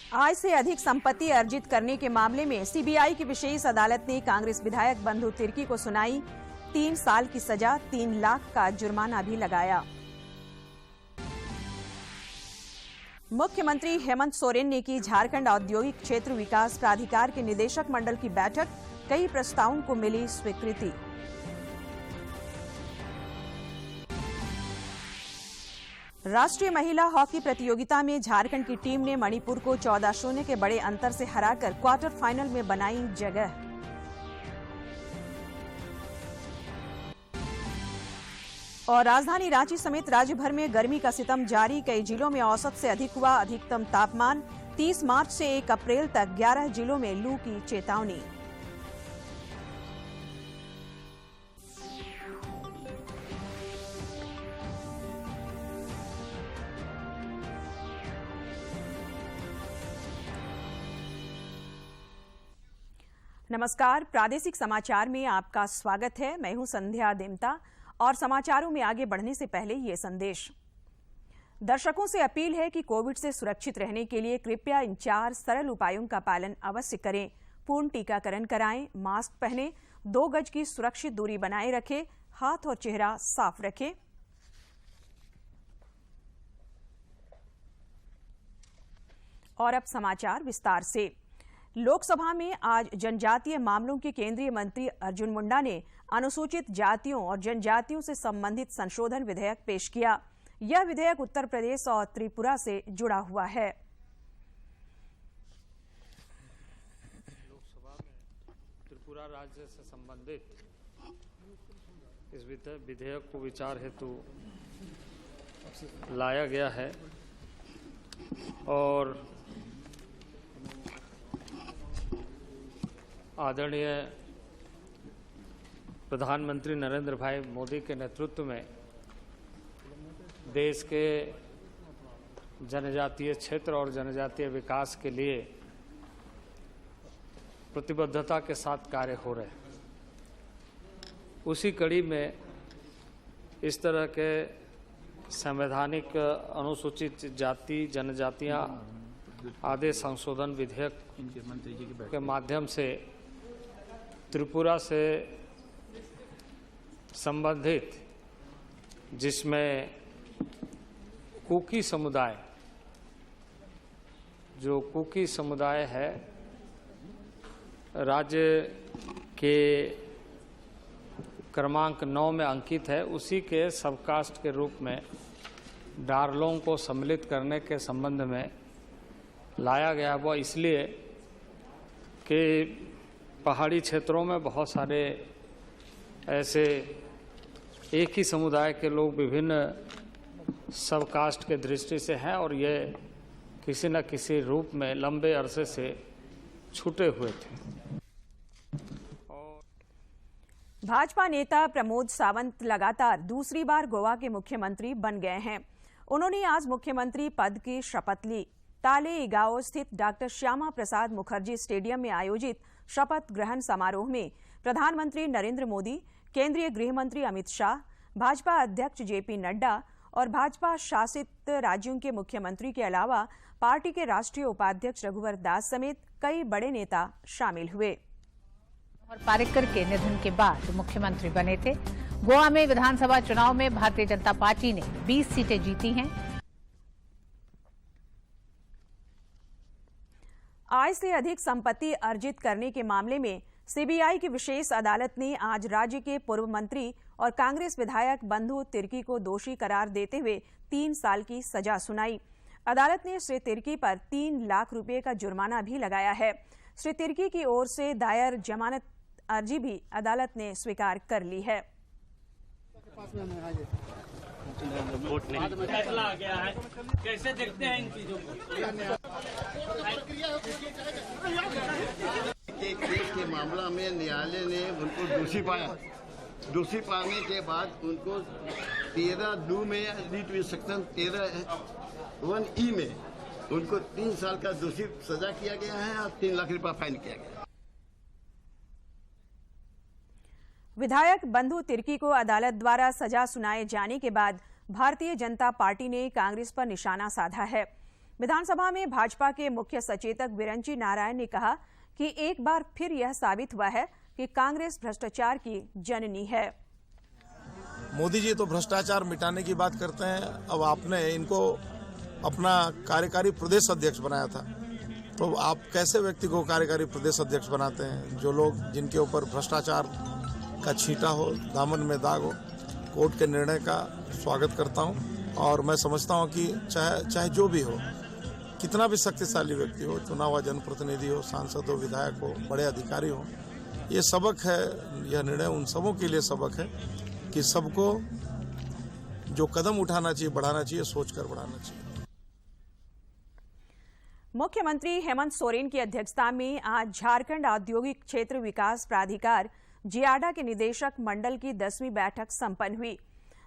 आय से अधिक संपत्ति अर्जित करने के मामले में सीबीआई की विशेष अदालत ने कांग्रेस विधायक बंधु तिर्की को सुनाई 3 साल की सजा, 3 लाख का जुर्माना भी लगाया। मुख्यमंत्री हेमंत सोरेन ने की झारखंड औद्योगिक क्षेत्र विकास प्राधिकार के निदेशक मंडल की बैठक, कई प्रस्तावों को मिली स्वीकृति। राष्ट्रीय महिला हॉकी प्रतियोगिता में झारखंड की टीम ने मणिपुर को 14-0 के बड़े अंतर से हराकर क्वार्टर फाइनल में बनाई जगह। और राजधानी रांची समेत राज्य भर में गर्मी का सितम जारी, कई जिलों में औसत से अधिक हुआ अधिकतम तापमान। 30 मार्च से 1 अप्रैल तक 11 जिलों में लू की चेतावनी। नमस्कार, प्रादेशिक समाचार में आपका स्वागत है। मैं हूं संध्या देमता और समाचारों में आगे बढ़ने से पहले ये संदेश। दर्शकों से अपील है कि कोविड से सुरक्षित रहने के लिए कृपया इन 4 सरल उपायों का पालन अवश्य करें। पूर्ण टीकाकरण कराएं, मास्क पहनें, 2 गज की सुरक्षित दूरी बनाए रखें, हाथ और चेहरा साफ रखें। और अब समाचार विस्तार से। लोकसभा में आज जनजातीय मामलों के केंद्रीय मंत्री अर्जुन मुंडा ने अनुसूचित जातियों और जनजातियों से संबंधित संशोधन विधेयक पेश किया। यह विधेयक उत्तर प्रदेश और त्रिपुरा से जुड़ा हुआ है। लोकसभा में त्रिपुरा राज्य से संबंधित इस विधेयक को विचार हेतु लाया गया है और आदरणीय प्रधानमंत्री नरेंद्र भाई मोदी के नेतृत्व में देश के जनजातीय क्षेत्र और जनजातीय विकास के लिए प्रतिबद्धता के साथ कार्य हो रहे हैं। उसी कड़ी में इस तरह के संवैधानिक अनुसूचित जाति जनजातियां आदि संशोधन विधेयक के माध्यम से त्रिपुरा से संबंधित, जिसमें कुकी समुदाय, जो कुकी समुदाय है राज्य के क्रमांक 9 में अंकित है, उसी के सबकास्ट के रूप में डारलोंग को सम्मिलित करने के संबंध में लाया गया। वह इसलिए कि पहाड़ी क्षेत्रों में बहुत सारे ऐसे एक ही समुदाय के लोग विभिन्न सबकास्ट के दृष्टि से हैं और ये किसी न किसी रूप में लंबे अरसे से छूटे हुए थे। भाजपा नेता प्रमोद सावंत लगातार दूसरी बार गोवा के मुख्यमंत्री बन गए हैं। उन्होंने आज मुख्यमंत्री पद की शपथ ली। तालेइगाओ स्थित डॉक्टर श्यामा प्रसाद मुखर्जी स्टेडियम में आयोजित शपथ ग्रहण समारोह में प्रधानमंत्री नरेंद्र मोदी, केंद्रीय गृह मंत्री अमित शाह, भाजपा अध्यक्ष जेपी नड्डा और भाजपा शासित राज्यों के मुख्यमंत्री के अलावा पार्टी के राष्ट्रीय उपाध्यक्ष रघुवर दास समेत कई बड़े नेता शामिल हुए। और पारिकर के निधन के बाद मुख्यमंत्री बने थे। गोवा में विधानसभा चुनाव में भारतीय जनता पार्टी ने 20 सीटें जीती हैं। आय से अधिक संपत्ति अर्जित करने के मामले में सीबीआई की विशेष अदालत ने आज राज्य के पूर्व मंत्री और कांग्रेस विधायक बंधु तिर्की को दोषी करार देते हुए 3 साल की सजा सुनाई। अदालत ने श्री तिर्की पर 3 लाख रुपए का जुर्माना भी लगाया है। श्री तिर्की की ओर से दायर जमानत अर्जी भी अदालत ने स्वीकार कर ली है। फैसला आ गया है, कैसे देखते हैं इन चीजों को? एक केस के मामला में न्यायालय ने उनको दोषी पाया। दोषी पाने के बाद उनको 13(2) में सेक्शन 13(1)(e) में उनको 3 साल का दोषी सजा किया गया है और 3 लाख रुपया फाइन किया गया। विधायक बंधु तिर्की को अदालत द्वारा सजा सुनाए जाने के बाद भारतीय जनता पार्टी ने कांग्रेस पर निशाना साधा है। विधानसभा में भाजपा के मुख्य सचेतक बिरंची नारायण ने कहा कि एक बार फिर यह साबित हुआ है कि कांग्रेस भ्रष्टाचार की जननी है। मोदी जी तो भ्रष्टाचार मिटाने की बात करते हैं, अब आपने इनको अपना कार्यकारी प्रदेश अध्यक्ष बनाया था, तो आप कैसे व्यक्ति को कार्यकारी प्रदेश अध्यक्ष बनाते हैं? जो लोग जिनके ऊपर भ्रष्टाचार का छींटा हो, दामन में दाग हो। कोर्ट के निर्णय का स्वागत करता हूं और मैं समझता हूं कि चाहे जो भी हो, कितना भी शक्तिशाली व्यक्ति हो, चुनाव हुआ जनप्रतिनिधि हो, सांसद हो, विधायक हो, बड़े अधिकारी हो, ये सबक है, यह निर्णय उन सबों के लिए सबक है कि सबको जो कदम उठाना चाहिए, बढ़ाना चाहिए, सोचकर बढ़ाना चाहिए। मुख्यमंत्री हेमंत सोरेन की अध्यक्षता में आज झारखंड औद्योगिक क्षेत्र विकास प्राधिकार जियाडा के निदेशक मंडल की 10वीं बैठक संपन्न हुई।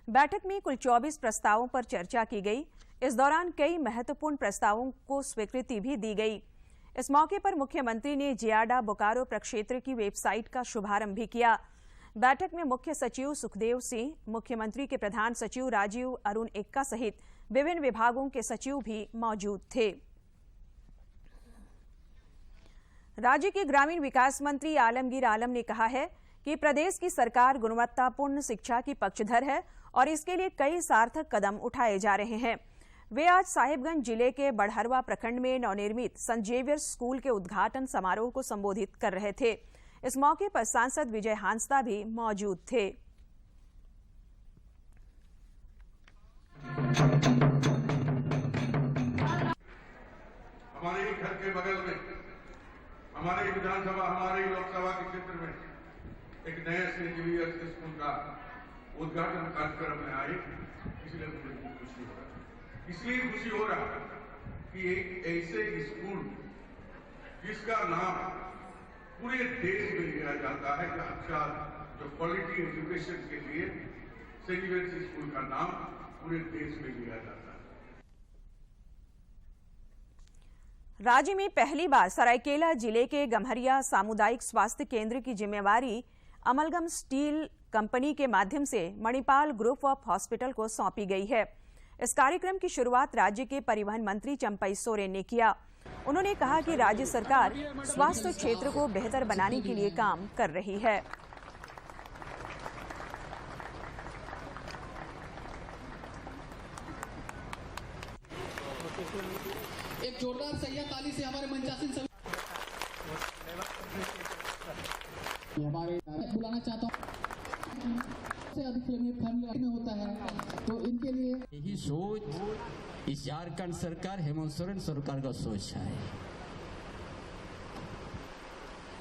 बैठक में कुल 24 प्रस्तावों पर चर्चा की गई। इस दौरान कई महत्वपूर्ण प्रस्तावों को स्वीकृति भी दी गई। इस मौके पर मुख्यमंत्री ने जियाडा बोकारो प्रक्षेत्र की वेबसाइट का शुभारंभ भी किया। बैठक में मुख्य सचिव सुखदेव सिंह, मुख्यमंत्री के प्रधान सचिव राजीव अरुण एक्का सहित विभिन्न विभागों के सचिव भी मौजूद थे। राज्य के ग्रामीण विकास मंत्री आलमगीर आलम ने कहा है कि प्रदेश की सरकार गुणवत्तापूर्ण शिक्षा की पक्षधर है और इसके लिए कई सार्थक कदम उठाए जा रहे हैं। वे आज साहिबगंज जिले के बड़हरवा प्रखंड में नवनिर्मित सेंट जेवियर्स स्कूल के उद्घाटन समारोह को संबोधित कर रहे थे। इस मौके पर सांसद विजय हांसदा भी मौजूद थे। हमारे घर के बगल में, हमारे विधानसभा, हमारे लोकसभा के क्षेत्र में एक नया सेंट जेवियर्स स्कूल का उद्घाटन कार्यक्रम में आए, इसलिए मुझे बहुत खुशी हो रहा है। इसलिए खुशी हो रहा है कि एक ऐसे स्कूल जिसका नाम पूरे देश में लिया जाता है, कि अच्छा जो क्वालिटी एजुकेशन के लिए सेंट जेवियर्स स्कूल का नाम पूरे देश में लिया जाता है। राज्य में पहली बार सरायकेला जिले के गम्हरिया सामुदायिक स्वास्थ्य केंद्र की जिम्मेवारी अमलगम स्टील कंपनी के माध्यम से मणिपाल ग्रुप ऑफ हॉस्पिटल को सौंपी गई है। इस कार्यक्रम की शुरुआत राज्य के परिवहन मंत्री चंपई सोरेन ने किया। उन्होंने कहा कि राज्य सरकार स्वास्थ्य क्षेत्र को बेहतर बनाने के लिए काम कर रही है। एक जोरदार सैया ताली से हमारे मंचासीन सभी हमारे बुलाना चाहता हूँ। से अधिक फैमिली में होता है, तो इनके लिए यही सोच इस झारखंड सरकार, हेमंत सोरेन सरकार का सोच है।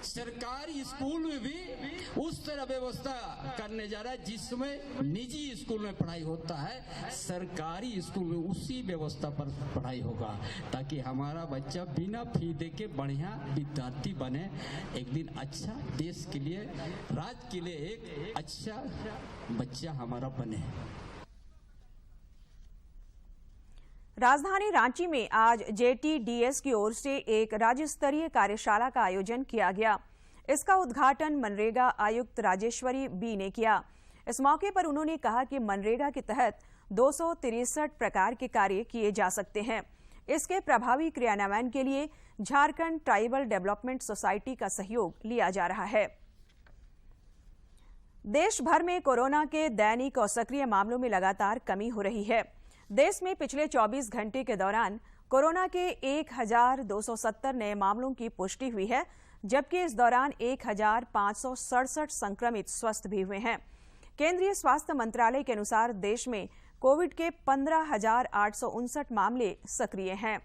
सरकारी स्कूल में भी उस तरह व्यवस्था करने जा रहा है जिसमें निजी स्कूल में पढ़ाई होता है, सरकारी स्कूल में उसी व्यवस्था पर पढ़ाई होगा, ताकि हमारा बच्चा बिना फी दे के बढ़िया विद्यार्थी बने, एक दिन अच्छा देश के लिए, राज्य के लिए एक अच्छा बच्चा हमारा बने। राजधानी रांची में आज JTDS की ओर से एक राज्य स्तरीय कार्यशाला का आयोजन किया गया। इसका उद्घाटन मनरेगा आयुक्त राजेश्वरी बी ने किया। इस मौके पर उन्होंने कहा कि मनरेगा के तहत 263 प्रकार के कार्य किए जा सकते हैं। इसके प्रभावी क्रियान्वयन के लिए झारखंड ट्राइबल डेवलपमेंट सोसाइटी का सहयोग लिया जा रहा है। देश भर में कोरोना के दैनिक और सक्रिय मामलों में लगातार कमी हो रही है। देश में पिछले 24 घंटे के दौरान कोरोना के 1270 नए मामलों की पुष्टि हुई है, जबकि इस दौरान 1567 संक्रमित स्वस्थ भी हुए हैं। केंद्रीय स्वास्थ्य मंत्रालय के अनुसार देश में कोविड के 15,859 मामले सक्रिय हैं।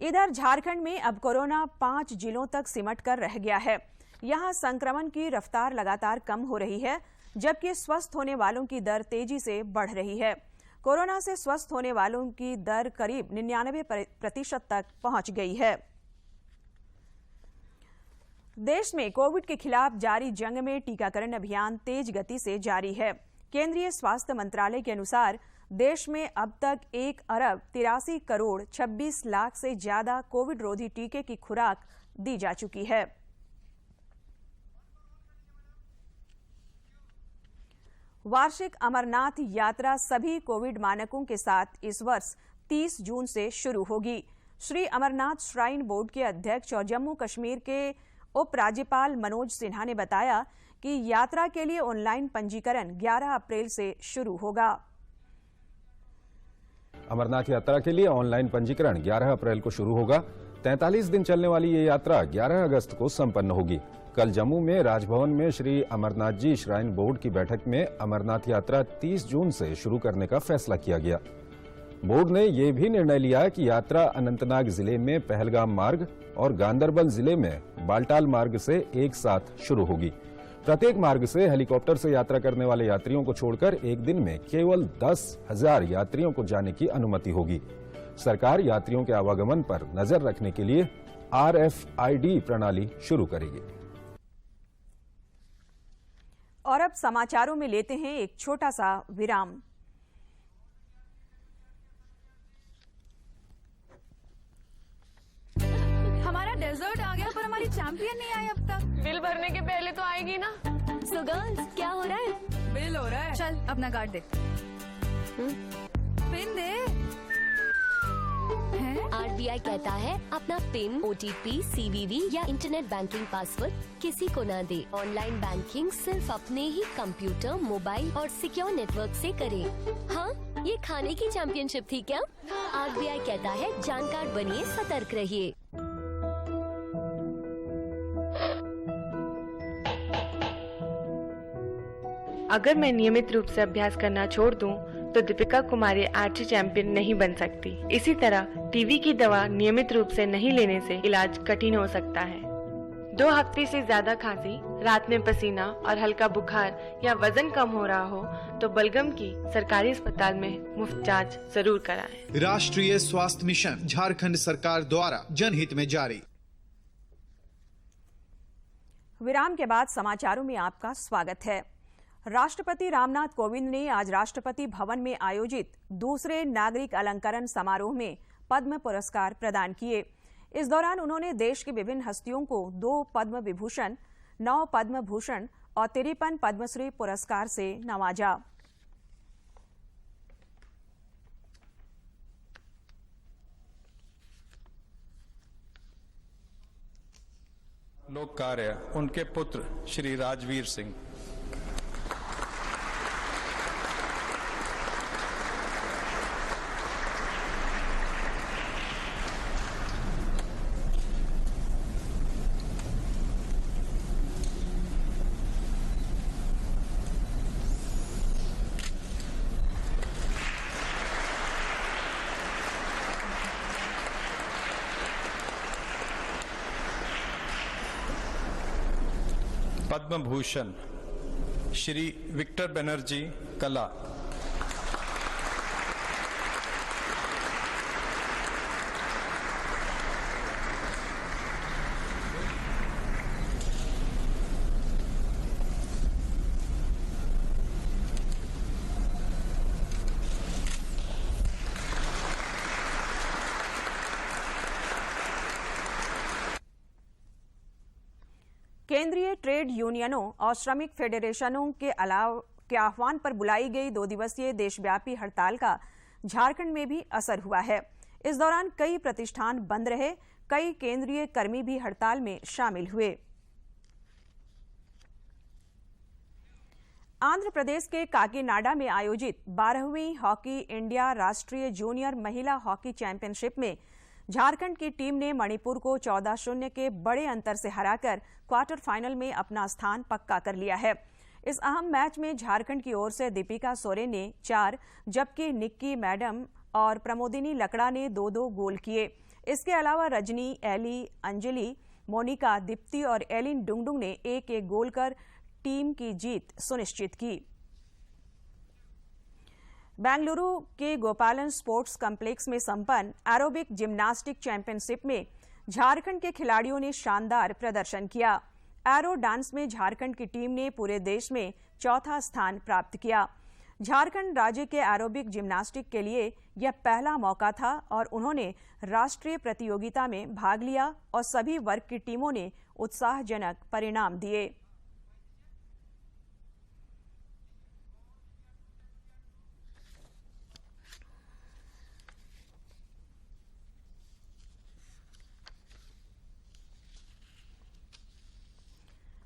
इधर झारखंड में अब कोरोना 5 जिलों तक सिमट कर रह गया है। यहां संक्रमण की रफ्तार लगातार कम हो रही है, जबकि स्वस्थ होने वालों की दर तेजी से बढ़ रही है। कोरोना से स्वस्थ होने वालों की दर करीब 99% तक पहुंच गई है। देश में कोविड के खिलाफ जारी जंग में टीकाकरण अभियान तेज गति से जारी है। केंद्रीय स्वास्थ्य मंत्रालय के अनुसार देश में अब तक 1,83,26,00,000 से ज्यादा कोविड रोधी टीके की खुराक दी जा चुकी है। वार्षिक अमरनाथ यात्रा सभी कोविड मानकों के साथ इस वर्ष 30 जून से शुरू होगी। श्री अमरनाथ श्राइन बोर्ड के अध्यक्ष और जम्मू कश्मीर के उपराज्यपाल मनोज सिन्हा ने बताया कि यात्रा के लिए ऑनलाइन पंजीकरण 11 अप्रैल से शुरू होगा। अमरनाथ यात्रा के लिए ऑनलाइन पंजीकरण 11 अप्रैल को शुरू होगा। 43 दिन चलने वाली ये यात्रा 11 अगस्त को संपन्न होगी। कल जम्मू में राजभवन में श्री अमरनाथ जी श्राइन बोर्ड की बैठक में अमरनाथ यात्रा 30 जून से शुरू करने का फैसला किया गया। बोर्ड ने यह भी निर्णय लिया कि यात्रा अनंतनाग जिले में पहलगाम मार्ग और गांदरबल जिले में बाल्टाल मार्ग से एक साथ शुरू होगी। प्रत्येक मार्ग से हेलीकॉप्टर से यात्रा करने वाले यात्रियों को छोड़कर एक दिन में केवल 10,000 यात्रियों को जाने की अनुमति होगी। सरकार यात्रियों के आवागमन पर नजर रखने के लिए RFID प्रणाली शुरू करेगी। और अब समाचारों में लेते हैं एक छोटा सा विराम। हमारा डेजर्ट आ गया पर हमारी चैंपियन नहीं आई अब तक। बिल भरने के पहले तो आएगी ना। सो गर्ल्स क्या हो रहा है? बिल हो रहा है। चल अपना कार्ड दे। पिन दे। RBI कहता है अपना पिन, OTP, CVV या इंटरनेट बैंकिंग पासवर्ड किसी को ना दे। ऑनलाइन बैंकिंग सिर्फ अपने ही कंप्यूटर, मोबाइल और सिक्योर नेटवर्क से करें। हाँ, ये खाने की चैंपियनशिप थी क्या? RBI कहता है जानकार बनिए, सतर्क रहिए। अगर मैं नियमित रूप से अभ्यास करना छोड़ दूं, तो दीपिका कुमारी आर्चरी चैंपियन नहीं बन सकती। इसी तरह टीबी की दवा नियमित रूप से नहीं लेने से इलाज कठिन हो सकता है। 2 हफ्ते से ज्यादा खांसी, रात में पसीना और हल्का बुखार या वजन कम हो रहा हो तो बलगम की सरकारी अस्पताल में मुफ्त जांच जरूर कराएं। राष्ट्रीय स्वास्थ्य मिशन झारखंड सरकार द्वारा जनहित में जारी। विराम के बाद समाचारों में आपका स्वागत है। राष्ट्रपति रामनाथ कोविंद ने आज राष्ट्रपति भवन में आयोजित दूसरे नागरिक अलंकरण समारोह में पद्म पुरस्कार प्रदान किए। इस दौरान उन्होंने देश की विभिन्न हस्तियों को 2 पद्म विभूषण, 9 पद्म भूषण और 53 पद्मश्री पुरस्कार से नवाजा। लोक कार्य उनके पुत्र श्री राजवीर सिंह। पद्म भूषण श्री विक्टर बनर्जी कला। केंद्रीय ट्रेड यूनियनों और श्रमिक फेडरेशनों के आह्वान पर बुलाई गई 2 दिवसीय देशव्यापी हड़ताल का झारखंड में भी असर हुआ है। इस दौरान कई प्रतिष्ठान बंद रहे, कई केंद्रीय कर्मी भी हड़ताल में शामिल हुए। आंध्र प्रदेश के काकीनाडा में आयोजित 12वीं हॉकी इंडिया राष्ट्रीय जूनियर महिला हॉकी चैंपियनशिप में झारखंड की टीम ने मणिपुर को 14-0 के बड़े अंतर से हराकर क्वार्टर फाइनल में अपना स्थान पक्का कर लिया है। इस अहम मैच में झारखंड की ओर से दीपिका सोरेन ने 4, जबकि निक्की मैडम और प्रमोदिनी लकड़ा ने 2-2 गोल किए। इसके अलावा रजनी, एली, अंजलि, मोनिका, दीप्ति और एलिन डुंगडुंग ने 1-1 गोल कर टीम की जीत सुनिश्चित की। बेंगलुरु के गोपालन स्पोर्ट्स कॉम्प्लेक्स में संपन्न एरोबिक जिम्नास्टिक चैंपियनशिप में झारखंड के खिलाड़ियों ने शानदार प्रदर्शन किया। एरो डांस में झारखंड की टीम ने पूरे देश में 4था स्थान प्राप्त किया। झारखंड राज्य के एरोबिक जिम्नास्टिक के लिए यह पहला मौका था और उन्होंने राष्ट्रीय प्रतियोगिता में भाग लिया और सभी वर्ग की टीमों ने उत्साहजनक परिणाम दिए।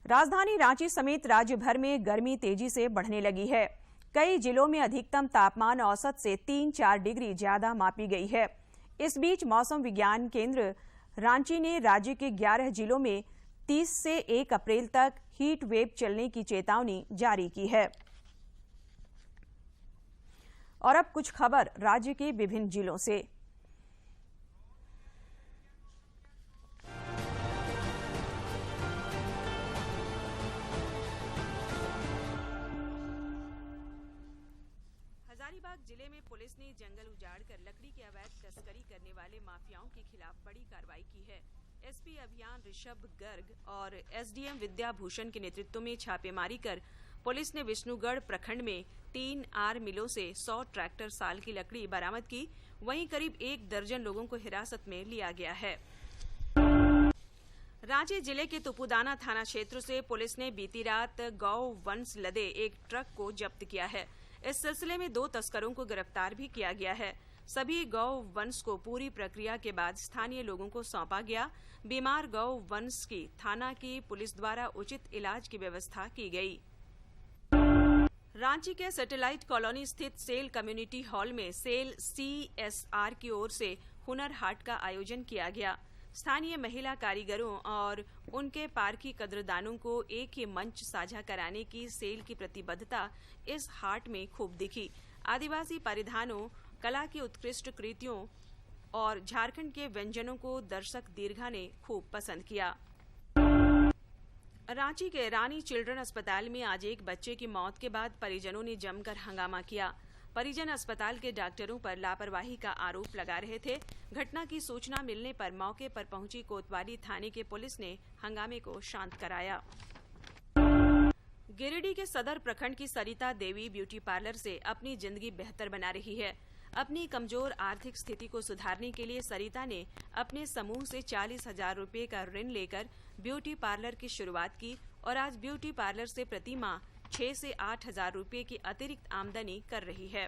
राजधानी रांची समेत राज्य भर में गर्मी तेजी से बढ़ने लगी है। कई जिलों में अधिकतम तापमान औसत से 3-4 डिग्री ज्यादा मापी गई है। इस बीच मौसम विज्ञान केंद्र रांची ने राज्य के 11 जिलों में 30 से 1 अप्रैल तक हीट वेव चलने की चेतावनी जारी की है। और अब कुछ खबर राज्य के विभिन्न जिलों से। हजारीबाग जिले में पुलिस ने जंगल उजाड़कर लकड़ी की अवैध तस्करी करने वाले माफियाओं के खिलाफ बड़ी कार्रवाई की है। एसपी अभियान ऋषभ गर्ग और एसडीएम विद्या भूषण के नेतृत्व में छापेमारी कर पुलिस ने विष्णुगढ़ प्रखंड में 3 आर मिलों से 100 ट्रैक्टर साल की लकड़ी बरामद की। वहीं करीब 1 दर्जन लोगों को हिरासत में लिया गया है। रांची जिले के तुपुदाना थाना क्षेत्र से पुलिस ने बीती रात गौ वंश लदे एक ट्रक को जब्त किया है। इस सिलसिले में 2 तस्करों को गिरफ्तार भी किया गया है। सभी गौ वंश को पूरी प्रक्रिया के बाद स्थानीय लोगों को सौंपा गया। बीमार गौ वंश की थाना की पुलिस द्वारा उचित इलाज की व्यवस्था की गई। रांची के सैटेलाइट कॉलोनी स्थित सेल कम्युनिटी हॉल में सेल CSR की ओर से हुनर हाट का आयोजन किया गया। स्थानीय महिला कारीगरों और उनके पारखी कद्रदानों को एक ही मंच साझा कराने की सेल की प्रतिबद्धता इस हाट में खूब दिखी। आदिवासी परिधानों, कला की उत्कृष्ट कृतियों और झारखंड के व्यंजनों को दर्शक दीर्घा ने खूब पसंद किया। रांची के रानी चिल्ड्रन अस्पताल में आज एक बच्चे की मौत के बाद परिजनों ने जमकर हंगामा किया। परिजन अस्पताल के डॉक्टरों पर लापरवाही का आरोप लगा रहे थे। घटना की सूचना मिलने पर मौके पर पहुंची कोतवाली थाने की पुलिस ने हंगामे को शांत कराया। गिरिडीह के सदर प्रखंड की सरिता देवी ब्यूटी पार्लर से अपनी जिंदगी बेहतर बना रही है। अपनी कमजोर आर्थिक स्थिति को सुधारने के लिए सरिता ने अपने समूह से 40,000 रुपये का ऋण लेकर ब्यूटी पार्लर की शुरुआत की और आज ब्यूटी पार्लर से प्रति माह 6 से 8,000 रुपये की अतिरिक्त आमदनी कर रही है।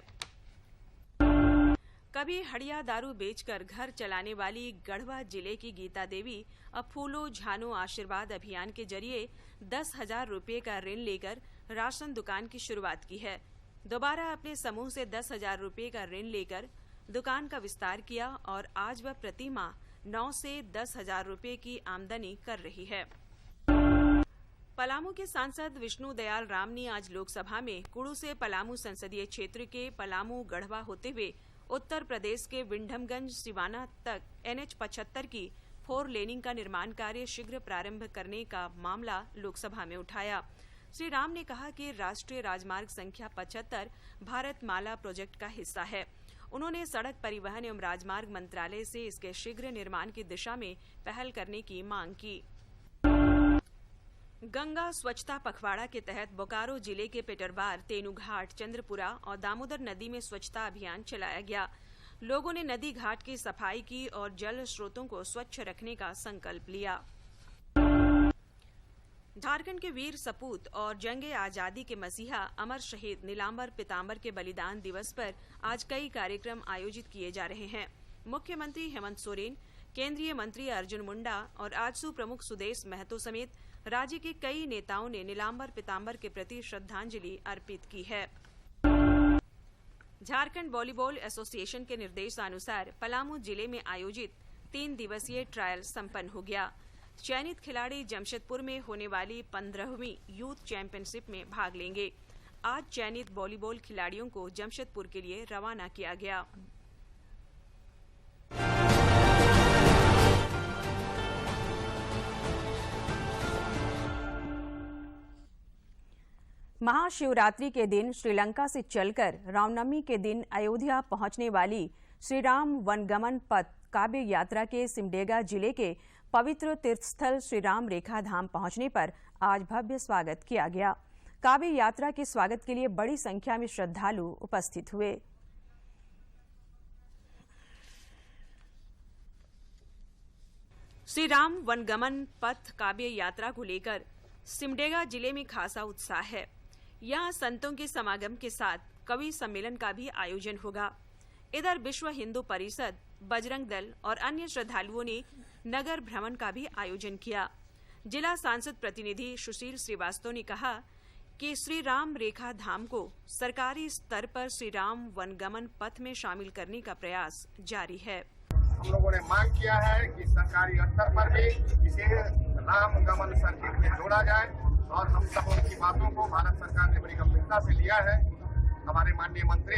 कभी हड़िया दारू बेचकर घर चलाने वाली गढ़वा जिले की गीता देवी अब फूलो झानो आशीर्वाद अभियान के जरिए 10,000 रुपये का ऋण लेकर राशन दुकान की शुरुआत की है। दोबारा अपने समूह से 10,000 रुपये का ऋण लेकर दुकान का विस्तार किया और आज वह प्रति माह 9 से 10,000 रुपये की आमदनी कर रही है। पलामू के सांसद विष्णु दयाल राम ने आज लोकसभा में कुड़ू से पलामू संसदीय क्षेत्र के पलामू गढ़वा होते हुए उत्तर प्रदेश के विंडमगंज सिवाना तक NH 75 की 4 लेनिंग का निर्माण कार्य शीघ्र प्रारंभ करने का मामला लोकसभा में उठाया। श्री राम ने कहा कि राष्ट्रीय राजमार्ग संख्या 75 भारत माला प्रोजेक्ट का हिस्सा है। उन्होंने सड़क परिवहन एवं राजमार्ग मंत्रालय से इसके शीघ्र निर्माण की दिशा में पहल करने की मांग की। गंगा स्वच्छता पखवाड़ा के तहत बोकारो जिले के पेटरबार, तेनूघाट, चंद्रपुरा और दामोदर नदी में स्वच्छता अभियान चलाया गया। लोगों ने नदी घाट की सफाई की और जल स्रोतों को स्वच्छ रखने का संकल्प लिया। झारखंड के वीर सपूत और जंगे आजादी के मसीहा अमर शहीद नीलांबर पीताम्बर के बलिदान दिवस पर आज कई कार्यक्रम आयोजित किए जा रहे हैं। मुख्यमंत्री हेमंत सोरेन, केंद्रीय मंत्री अर्जुन मुंडा और आजसू प्रमुख सुदेश महतो समेत राज्य के कई नेताओं ने नीलांबर पीताम्बर के प्रति श्रद्धांजलि अर्पित की है। झारखंड वॉलीबॉल एसोसिएशन के निर्देशानुसार पलामू जिले में आयोजित 3 दिवसीय ट्रायल संपन्न हो गया। चयनित खिलाड़ी जमशेदपुर में होने वाली 15वीं यूथ चैंपियनशिप में भाग लेंगे। आज चयनित वॉलीबॉल खिलाड़ियों को जमशेदपुर के लिए रवाना किया गया। महाशिवरात्रि के दिन श्रीलंका से चलकर रामनवमी के दिन अयोध्या पहुंचने वाली श्री राम वनगमन पथ काव्य यात्रा के सिमडेगा जिले के पवित्र तीर्थस्थल श्री राम रेखा धाम पहुंचने पर आज भव्य स्वागत किया गया। काव्य यात्रा के स्वागत के लिए बड़ी संख्या में श्रद्धालु उपस्थित हुए। श्री राम वनगमन पथ काव्य यात्रा को लेकर सिमडेगा जिले में खासा उत्साह है। यहाँ संतों के समागम के साथ कवि सम्मेलन का भी आयोजन होगा। इधर विश्व हिंदू परिषद, बजरंग दल और अन्य श्रद्धालुओं ने नगर भ्रमण का भी आयोजन किया। जिला सांसद प्रतिनिधि सुशील श्रीवास्तव ने कहा कि श्री राम रेखा धाम को सरकारी स्तर पर श्री राम वनगमन पथ में शामिल करने का प्रयास जारी है। हम लोगों ने मांग किया है कि सरकारी स्तर पर भी इसे राम गमन सर्किट में जोड़ा जाए और हम सब उनकी बातों को भारत सरकार ने बड़ी गंभीरता से लिया है। हमारे माननीय मंत्री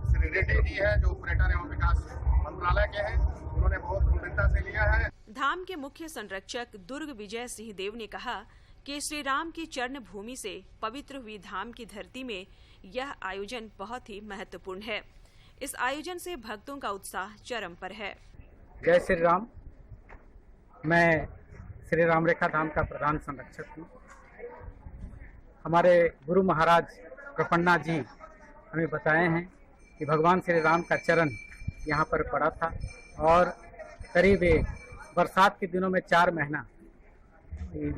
श्री रेड्डी जी है जो पर्यटन एवं विकास मंत्रालय के हैं, उन्होंने बहुत गंभीरता से लिया है। धाम के मुख्य संरक्षक दुर्ग विजय सिंह देव ने कहा कि श्री राम की चरण भूमि से पवित्र हुई धाम की धरती में यह आयोजन बहुत ही महत्वपूर्ण है। इस आयोजन से भक्तों का उत्साह चरम पर है। जय श्री राम। मैं श्री राम रेखा धाम का प्रधान संरक्षक हूँ। हमारे गुरु महाराज कृपन्ना जी हमें बताए हैं कि भगवान श्री राम का चरण यहाँ पर पड़ा था और करीब बरसात के दिनों में 4 महीना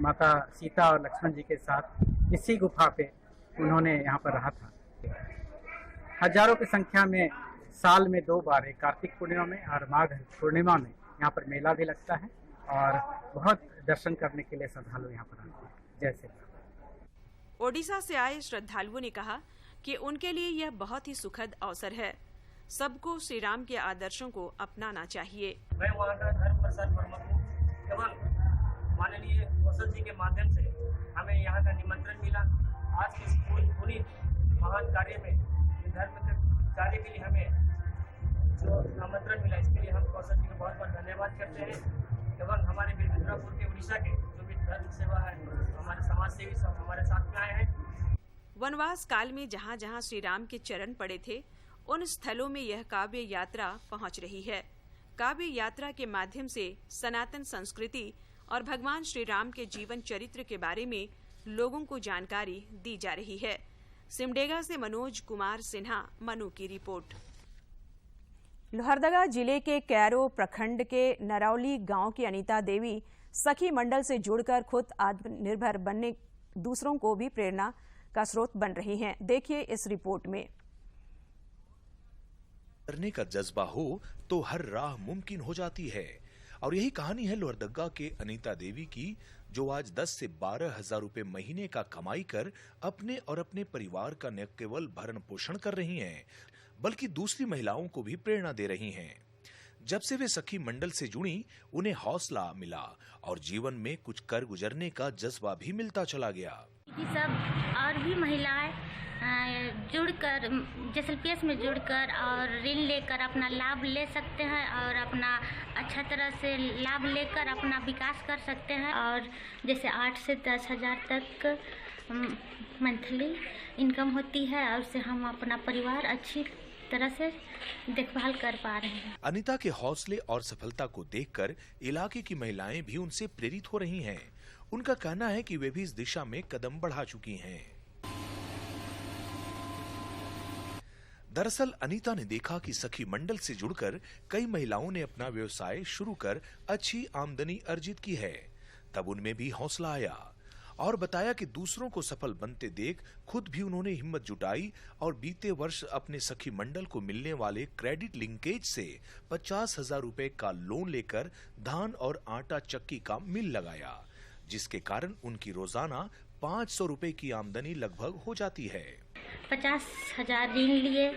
माता सीता और लक्ष्मण जी के साथ इसी गुफा पे उन्होंने यहाँ पर रहा था। हजारों की संख्या में साल में 2 बार, कार्तिक पूर्णिमा में और माघ पूर्णिमा में यहाँ पर मेला भी लगता है और बहुत दर्शन करने के लिए श्रद्धालु यहाँ पर आते हैं। जय श्री राम। ओडिशा से आए श्रद्धालुओं ने कहा कि उनके लिए यह बहुत ही सुखद अवसर है। सबको श्री राम के आदर्शों को अपनाना चाहिए। मैं वहाँ का धर्म प्रसाद वर्मा हूँ। केवल माननीय वसंत जी के माध्यम से हमें यहाँ का निमंत्रण मिला। आज के इस पुनीत महान कार्य में धर्म कार्य के लिए हमें जो आमंत्रण मिला, इसके लिए हम वसंत जी को बहुत बहुत धन्यवाद करते हैं। एवं हमारे बिरपुर के उड़ीसा के जो भी धर्म सेवा है, हमारे समाज सेवी सब हमारे साथ में आए हैं। वनवास काल में जहाँ जहाँ श्री राम के चरण पड़े थे, उन स्थलों में यह काव्य यात्रा पहुँच रही है। काव्य यात्रा के माध्यम से सनातन संस्कृति और भगवान श्री राम के जीवन चरित्र के बारे में लोगों को जानकारी दी जा रही है। सिमडेगा से मनोज कुमार सिन्हा, मनु की रिपोर्ट। लोहरदगा जिले के कैरो प्रखंड के नरौली गांव की अनीता देवी सखी मंडल से जुड़कर खुद आत्मनिर्भर बनने दूसरों को भी प्रेरणा का स्रोत बन रही हैं। देखिए इस रिपोर्ट में। करने का जज्बा हो तो हर राह मुमकिन हो जाती है और यही कहानी है लोहरदगा के अनीता देवी की, जो आज 10 से 12 हजार रुपए महीने का कमाई कर अपने और अपने परिवार का न केवल भरण पोषण कर रही हैं, बल्कि दूसरी महिलाओं को भी प्रेरणा दे रही हैं। जब से वे सखी मंडल से जुड़ी, उन्हें हौसला मिला और जीवन में कुछ कर गुजरने का जज्बा भी मिलता चला गया। सब और भी महिलाएं जुड़कर जैसलपीएस में जुड़कर और ऋण लेकर अपना लाभ ले सकते हैं और अपना अच्छा तरह से लाभ लेकर अपना विकास कर सकते हैं। और जैसे 8 से 10 हजार तक मंथली इनकम होती है और उससे हम अपना परिवार अच्छी तरह से देखभाल कर पा रहे हैं। अनीता के हौसले और सफलता को देखकर इलाके की महिलाएं भी उनसे प्रेरित हो रही हैं। उनका कहना है कि वे भी इस दिशा में कदम बढ़ा चुकी हैं। दरअसल अनीता ने देखा कि सखी मंडल से जुड़कर कई महिलाओं ने अपना व्यवसाय शुरू कर अच्छी आमदनी अर्जित की है। तब उनमें भी हौसला आया और बताया कि दूसरों को सफल बनते देख खुद भी उन्होंने हिम्मत जुटाई और बीते वर्ष अपने सखी मंडल को मिलने वाले क्रेडिट लिंकेज से 50,000 रुपए का लोन लेकर धान और आटा चक्की का मिल लगाया, जिसके कारण उनकी रोजाना 500 रुपए की आमदनी लगभग हो जाती है। 50,000 ऋण लिए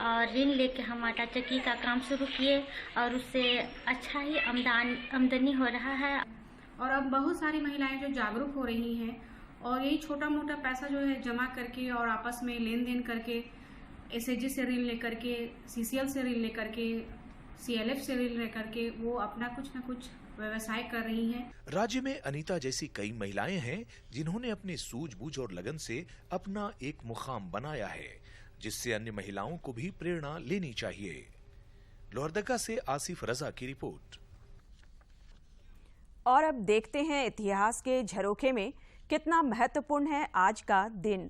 और ऋण लेके हम आटा चक्की का काम शुरू किए और उससे अच्छा ही आमदनी हो रहा है। और अब बहुत सारी महिलाएं जो जागरूक हो रही हैं और यही छोटा मोटा पैसा जो है जमा करके और आपस में लेन देन करके एसएचजी से ऋण लेकर के, सीसीएल से ऋण लेकर के, सीएलएफ से ऋण लेकर के वो अपना कुछ न कुछ व्यवसाय कर रही हैं। राज्य में अनीता जैसी कई महिलाएं हैं जिन्होंने अपनी सूझबूझ और लगन से अपना एक मुकाम बनाया है, जिससे अन्य महिलाओं को भी प्रेरणा लेनी चाहिए। लोहरदगा से आसिफ रजा की रिपोर्ट। और अब देखते हैं इतिहास के झरोखे में कितना महत्वपूर्ण है आज का दिन।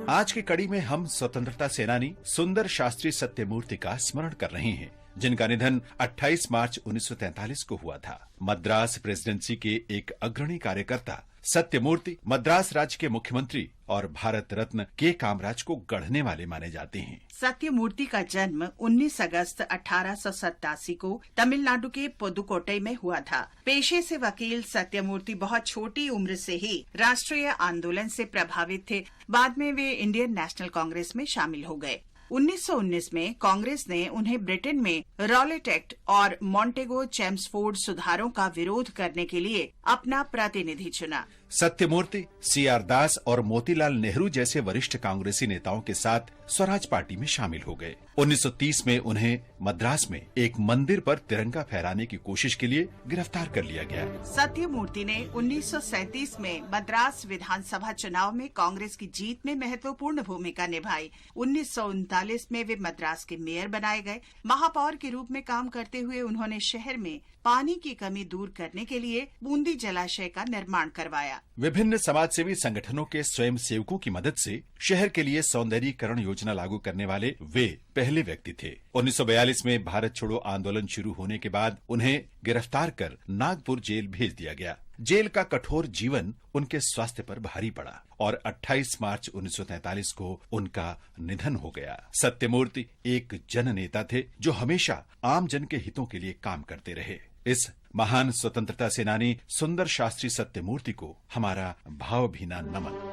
आज की कड़ी में हम स्वतंत्रता सेनानी सुंदर शास्त्री सत्यमूर्ति का स्मरण कर रहे हैं, जिनका निधन 28 मार्च 1943 को हुआ था। मद्रास प्रेसिडेंसी के एक अग्रणी कार्यकर्ता सत्यमूर्ति मद्रास राज्य के मुख्यमंत्री और भारत रत्न के कामराज को गढ़ने वाले माने जाते हैं। सत्यमूर्ति का जन्म 19 अगस्त 1887 को तमिलनाडु के पुदुकोट्टई में हुआ था। पेशे से वकील सत्यमूर्ति बहुत छोटी उम्र से ही राष्ट्रीय आंदोलन से प्रभावित थे। बाद में वे इंडियन नेशनल कांग्रेस में शामिल हो गए। 1919 में कांग्रेस ने उन्हें ब्रिटेन में रॉलेट एक्ट और मॉन्टेगो चेम्सफोर्ड सुधारों का विरोध करने के लिए अपना प्रतिनिधि चुना। सत्यमूर्ति CR दास और मोतीलाल नेहरू जैसे वरिष्ठ कांग्रेसी नेताओं के साथ स्वराज पार्टी में शामिल हो गए। 1930 में उन्हें मद्रास में एक मंदिर पर तिरंगा फहराने की कोशिश के लिए गिरफ्तार कर लिया गया। सत्यमूर्ति ने 1937 में मद्रास विधानसभा चुनाव में कांग्रेस की जीत में महत्वपूर्ण भूमिका निभाई। 1939 में वे मद्रास के मेयर बनाए गए। महापौर के रूप में काम करते हुए उन्होंने शहर में पानी की कमी दूर करने के लिए बूंदी जलाशय का निर्माण करवाया। विभिन्न समाजसेवी संगठनों के स्वयं सेवकों की मदद से शहर के लिए सौंदर्यीकरण योजना लागू करने वाले वे पहले व्यक्ति थे। 1942 में भारत छोड़ो आंदोलन शुरू होने के बाद उन्हें गिरफ्तार कर नागपुर जेल भेज दिया गया। जेल का कठोर जीवन उनके स्वास्थ्य पर भारी पड़ा और 28 मार्च 1943 को उनका निधन हो गया। सत्यमूर्ति एक जननेता थे जो हमेशा आम जन के हितों के लिए काम करते रहे। इस महान स्वतंत्रता सेनानी सुंदर शास्त्री सत्यमूर्ति को हमारा भावभीना नमन।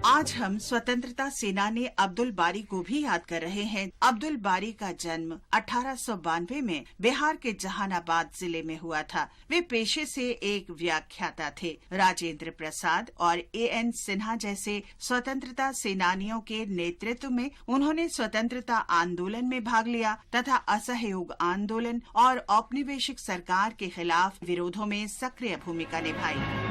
आज हम स्वतंत्रता सेनानी अब्दुल बारी को भी याद कर रहे हैं। अब्दुल बारी का जन्म 1892 में बिहार के जहानाबाद जिले में हुआ था। वे पेशे से एक व्याख्याता थे। राजेंद्र प्रसाद और AN सिन्हा जैसे स्वतंत्रता सेनानियों के नेतृत्व में उन्होंने स्वतंत्रता आंदोलन में भाग लिया तथा असहयोग आंदोलन और औपनिवेशिक सरकार के खिलाफ विरोधों में सक्रिय भूमिका निभाई।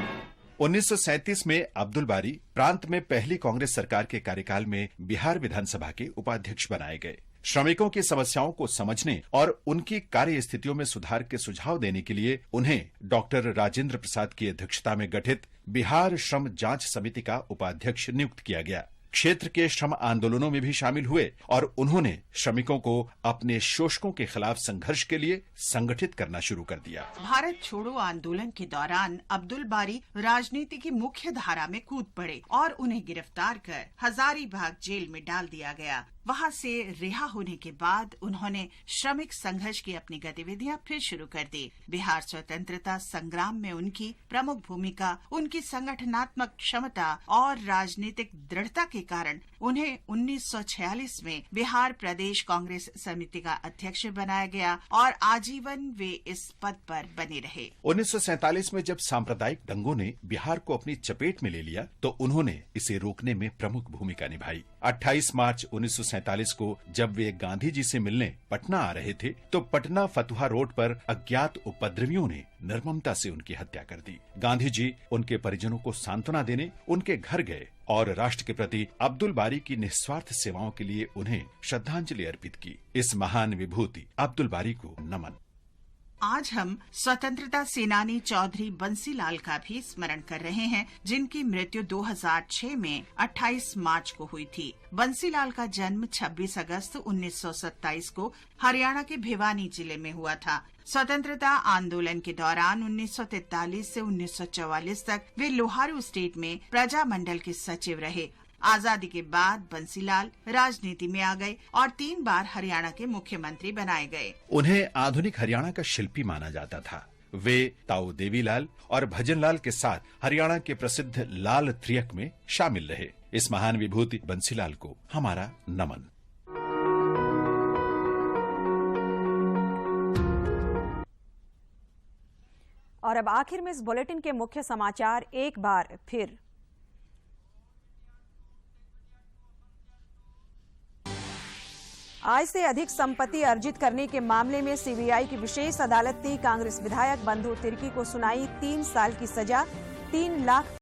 1937 में अब्दुल बारी प्रांत में पहली कांग्रेस सरकार के कार्यकाल में बिहार विधानसभा के उपाध्यक्ष बनाए गए। श्रमिकों की समस्याओं को समझने और उनकी कार्य स्थितियों में सुधार के सुझाव देने के लिए उन्हें डॉक्टर राजेंद्र प्रसाद की अध्यक्षता में गठित बिहार श्रम जांच समिति का उपाध्यक्ष नियुक्त किया गया। क्षेत्र के श्रम आंदोलनों में भी शामिल हुए और उन्होंने श्रमिकों को अपने शोषकों के खिलाफ संघर्ष के लिए संगठित करना शुरू कर दिया। भारत छोड़ो आंदोलन के दौरान अब्दुल बारी राजनीति की मुख्य धारा में कूद पड़े और उन्हें गिरफ्तार कर हजारीबाग जेल में डाल दिया गया। वहां से रिहा होने के बाद उन्होंने श्रमिक संघर्ष की अपनी गतिविधियां फिर शुरू कर दी। बिहार स्वतंत्रता संग्राम में उनकी प्रमुख भूमिका, उनकी संगठनात्मक क्षमता और राजनीतिक दृढ़ता के कारण उन्हें 1946 में बिहार प्रदेश कांग्रेस समिति का अध्यक्ष बनाया गया और आजीवन वे इस पद पर बने रहे। 1947 में जब सांप्रदायिक दंगों ने बिहार को अपनी चपेट में ले लिया तो उन्होंने इसे रोकने में प्रमुख भूमिका निभाई। 28 मार्च 1947 को जब वे गांधी जी से मिलने पटना आ रहे थे तो पटना फतुहा रोड पर अज्ञात उपद्रवियों ने निर्ममता से उनकी हत्या कर दी। गांधी जी उनके परिजनों को सांत्वना देने उनके घर गए और राष्ट्र के प्रति अब्दुल बारी की निस्वार्थ सेवाओं के लिए उन्हें श्रद्धांजलि अर्पित की। इस महान विभूति अब्दुल बारी को नमन। आज हम स्वतंत्रता सेनानी चौधरी बंसीलाल का भी स्मरण कर रहे हैं, जिनकी मृत्यु 2006 में 28 मार्च को हुई थी। बंसीलाल का जन्म 26 अगस्त 1927 को हरियाणा के भिवानी जिले में हुआ था। स्वतंत्रता आंदोलन के दौरान 1943 से 1944 तक वे लोहारू स्टेट में प्रजा मंडल के सचिव रहे। आजादी के बाद बंसीलाल राजनीति में आ गए और 3 बार हरियाणा के मुख्यमंत्री बनाए गए। उन्हें आधुनिक हरियाणा का शिल्पी माना जाता था। वे ताऊ देवीलाल और भजनलाल के साथ हरियाणा के प्रसिद्ध लाल त्रियक में शामिल रहे। इस महान विभूति बंसीलाल को हमारा नमन। और अब आखिर में इस बुलेटिन के मुख्य समाचार एक बार फिर। आय से अधिक संपत्ति अर्जित करने के मामले में सीबीआई की विशेष अदालत ने कांग्रेस विधायक बंधु तिर्की को सुनाई 3 साल की सजा। 3 लाख